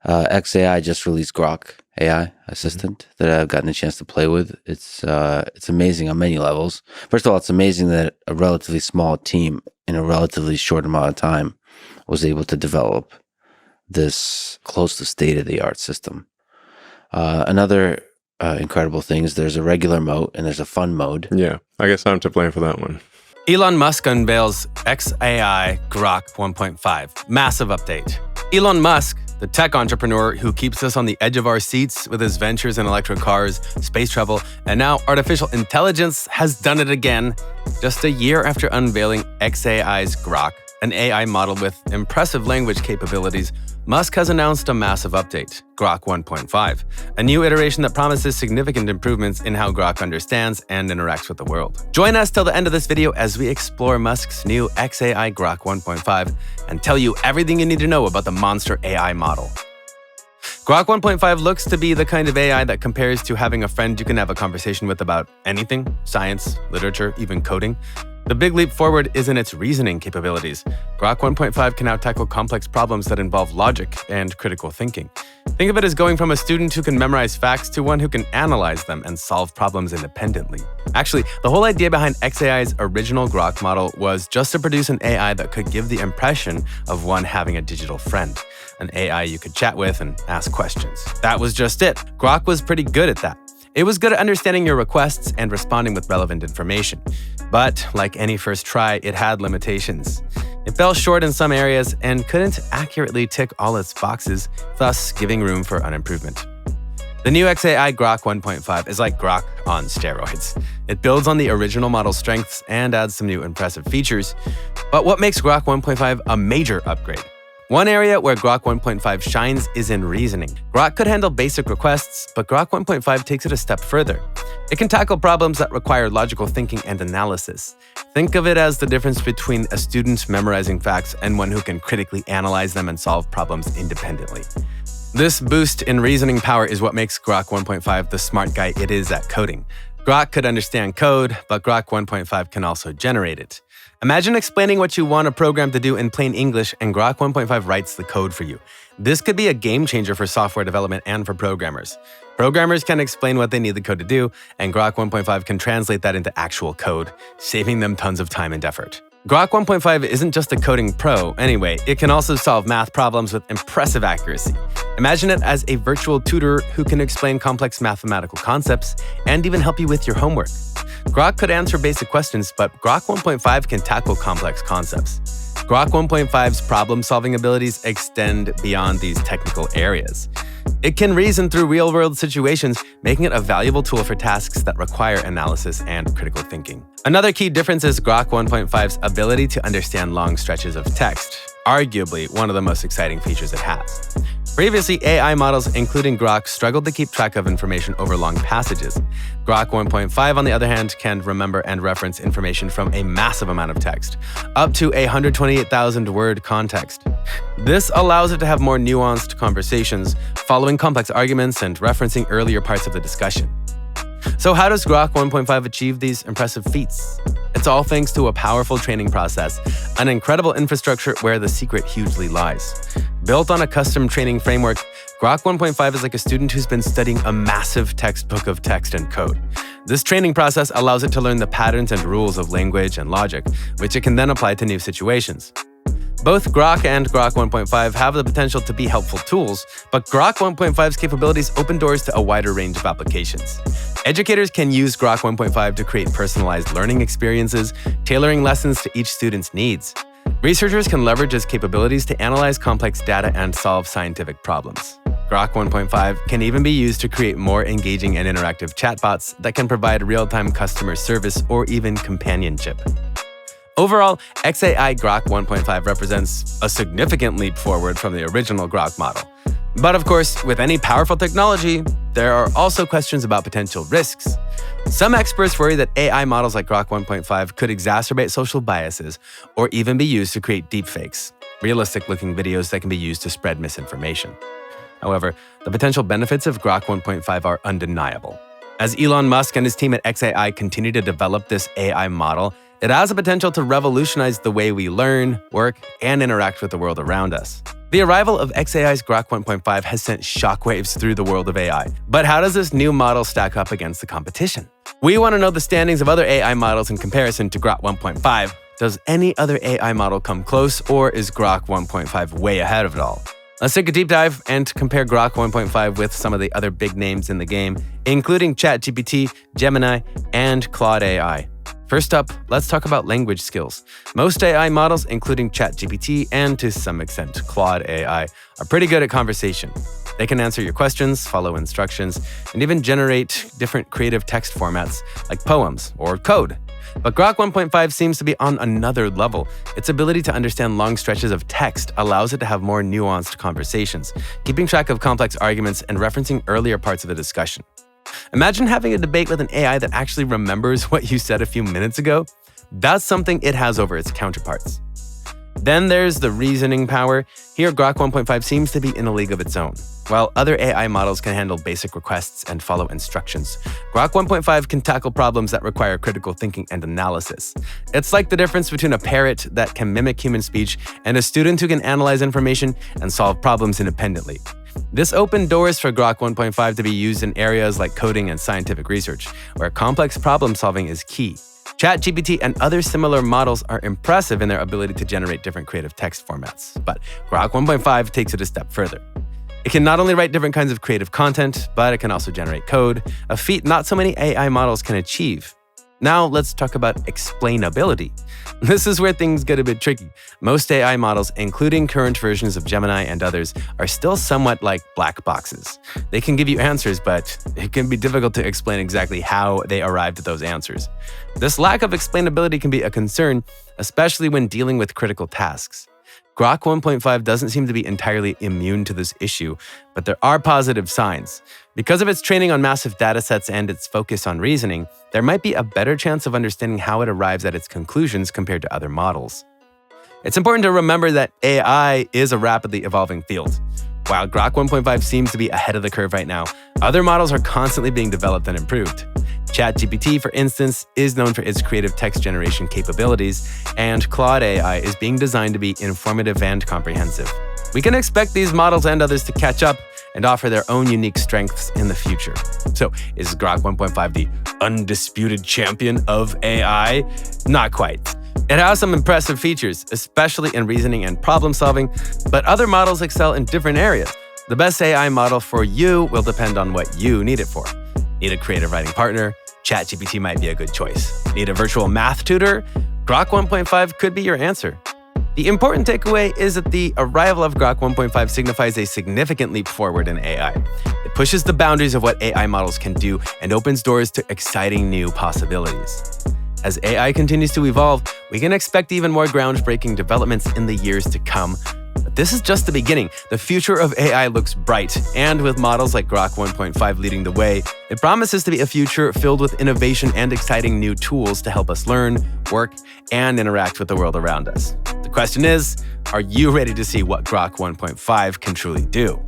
XAI just released Grok AI assistant that I've gotten a chance to play with. It's amazing on many levels. First of all, it's amazing that a relatively small team in a relatively short amount of time was able to develop this close to state-of-the-art system. Another incredible thing is there's a regular mode and there's a fun mode. Yeah, I guess I'm to blame for that one. Elon Musk unveils XAI Grok 1.5. Massive update. Elon Musk, the tech entrepreneur who keeps us on the edge of our seats with his ventures in electric cars, space travel, and now artificial intelligence, has done it again. Just a year after unveiling XAI's Grok, an AI model with impressive language capabilities, Musk has announced a massive update, Grok 1.5, a new iteration that promises significant improvements in how Grok understands and interacts with the world. Join us till the end of this video as we explore Musk's new XAI Grok 1.5 and tell you everything you need to know about the monster AI model. Grok 1.5 looks to be the kind of AI that compares to having a friend you can have a conversation with about anything, science, literature, even coding. The big leap forward is in its reasoning capabilities. Grok 1.5 can now tackle complex problems that involve logic and critical thinking. Think of it as going from a student who can memorize facts to one who can analyze them and solve problems independently. Actually, the whole idea behind XAI's original Grok model was just to produce an AI that could give the impression of one having a digital friend, an AI you could chat with and ask questions. That was just it. Grok was pretty good at that. It was good at understanding your requests and responding with relevant information. But like any first try, it had limitations. It fell short in some areas and couldn't accurately tick all its boxes, thus giving room for improvement. The new XAI Grok 1.5 is like Grok on steroids. It builds on the original model's strengths and adds some new impressive features. But what makes Grok 1.5 a major upgrade? One area where Grok 1.5 shines is in reasoning. Grok could handle basic requests, but Grok 1.5 takes it a step further. It can tackle problems that require logical thinking and analysis. Think of it as the difference between a student memorizing facts and one who can critically analyze them and solve problems independently. This boost in reasoning power is what makes Grok 1.5 the smart guy it is at coding. Grok could understand code, but Grok 1.5 can also generate it. Imagine explaining what you want a program to do in plain English and Grok 1.5 writes the code for you. This could be a game changer for software development and for programmers. Programmers can explain what they need the code to do, and Grok 1.5 can translate that into actual code, saving them tons of time and effort. Grok 1.5 isn't just a coding pro anyway, it can also solve math problems with impressive accuracy. Imagine it as a virtual tutor who can explain complex mathematical concepts and even help you with your homework. Grok could answer basic questions, but Grok 1.5 can tackle complex concepts. Grok 1.5's problem-solving abilities extend beyond these technical areas. It can reason through real-world situations, making it a valuable tool for tasks that require analysis and critical thinking. Another key difference is Grok 1.5's ability to understand long stretches of text, arguably one of the most exciting features it has. Previously, AI models, including Grok, struggled to keep track of information over long passages. Grok 1.5, on the other hand, can remember and reference information from a massive amount of text, up to 128,000-word context. This allows it to have more nuanced conversations, following complex arguments and referencing earlier parts of the discussion. So how does Grok 1.5 achieve these impressive feats? It's all thanks to a powerful training process, an incredible infrastructure where the secret hugely lies. Built on a custom training framework, Grok 1.5 is like a student who's been studying a massive textbook of text and code. This training process allows it to learn the patterns and rules of language and logic, which it can then apply to new situations. Both Grok and Grok 1.5 have the potential to be helpful tools, but Grok 1.5's capabilities open doors to a wider range of applications. Educators can use Grok 1.5 to create personalized learning experiences, tailoring lessons to each student's needs. Researchers can leverage its capabilities to analyze complex data and solve scientific problems. Grok 1.5 can even be used to create more engaging and interactive chatbots that can provide real-time customer service or even companionship. Overall, XAI Grok 1.5 represents a significant leap forward from the original Grok model. But of course, with any powerful technology, there are also questions about potential risks. Some experts worry that AI models like Grok 1.5 could exacerbate social biases or even be used to create deepfakes, realistic-looking videos that can be used to spread misinformation. However, the potential benefits of Grok 1.5 are undeniable. As Elon Musk and his team at XAI continue to develop this AI model, it has the potential to revolutionize the way we learn, work, and interact with the world around us. The arrival of XAI's Grok 1.5 has sent shockwaves through the world of AI. But how does this new model stack up against the competition? We want to know the standings of other AI models in comparison to Grok 1.5. Does any other AI model come close, or is Grok 1.5 way ahead of it all? Let's take a deep dive and compare Grok 1.5 with some of the other big names in the game, including ChatGPT, Gemini, and Claude AI. First up, let's talk about language skills. Most AI models, including ChatGPT and to some extent Claude AI, are pretty good at conversation. They can answer your questions, follow instructions, and even generate different creative text formats like poems or code. But Grok 1.5 seems to be on another level. Its ability to understand long stretches of text allows it to have more nuanced conversations, keeping track of complex arguments and referencing earlier parts of a discussion. Imagine having a debate with an AI that actually remembers what you said a few minutes ago. That's something it has over its counterparts. Then there's the reasoning power. Here, Grok 1.5 seems to be in a league of its own. While other AI models can handle basic requests and follow instructions, Grok 1.5 can tackle problems that require critical thinking and analysis. It's like the difference between a parrot that can mimic human speech and a student who can analyze information and solve problems independently. This opened doors for Grok 1.5 to be used in areas like coding and scientific research, where complex problem solving is key. ChatGPT and other similar models are impressive in their ability to generate different creative text formats, but Grok 1.5 takes it a step further. It can not only write different kinds of creative content, but it can also generate code, a feat not so many AI models can achieve. Now let's talk about explainability. This is where things get a bit tricky. Most AI models, including current versions of Gemini and others, are still somewhat like black boxes. They can give you answers, but it can be difficult to explain exactly how they arrived at those answers. This lack of explainability can be a concern, especially when dealing with critical tasks. Grok 1.5 doesn't seem to be entirely immune to this issue, but there are positive signs. Because of its training on massive datasets and its focus on reasoning, there might be a better chance of understanding how it arrives at its conclusions compared to other models. It's important to remember that AI is a rapidly evolving field. While Grok 1.5 seems to be ahead of the curve right now, other models are constantly being developed and improved. ChatGPT, for instance, is known for its creative text generation capabilities, and Claude AI is being designed to be informative and comprehensive. We can expect these models and others to catch up and offer their own unique strengths in the future. So, is Grok 1.5 the undisputed champion of AI? Not quite. It has some impressive features, especially in reasoning and problem solving, but other models excel in different areas. The best AI model for you will depend on what you need it for. Need a creative writing partner? ChatGPT might be a good choice. Need a virtual math tutor? Grok 1.5 could be your answer. The important takeaway is that the arrival of Grok 1.5 signifies a significant leap forward in AI. It pushes the boundaries of what AI models can do and opens doors to exciting new possibilities. As AI continues to evolve, we can expect even more groundbreaking developments in the years to come. But this is just the beginning. The future of AI looks bright, and with models like Grok 1.5 leading the way, it promises to be a future filled with innovation and exciting new tools to help us learn, work, and interact with the world around us. The question is, are you ready to see what Grok 1.5 can truly do?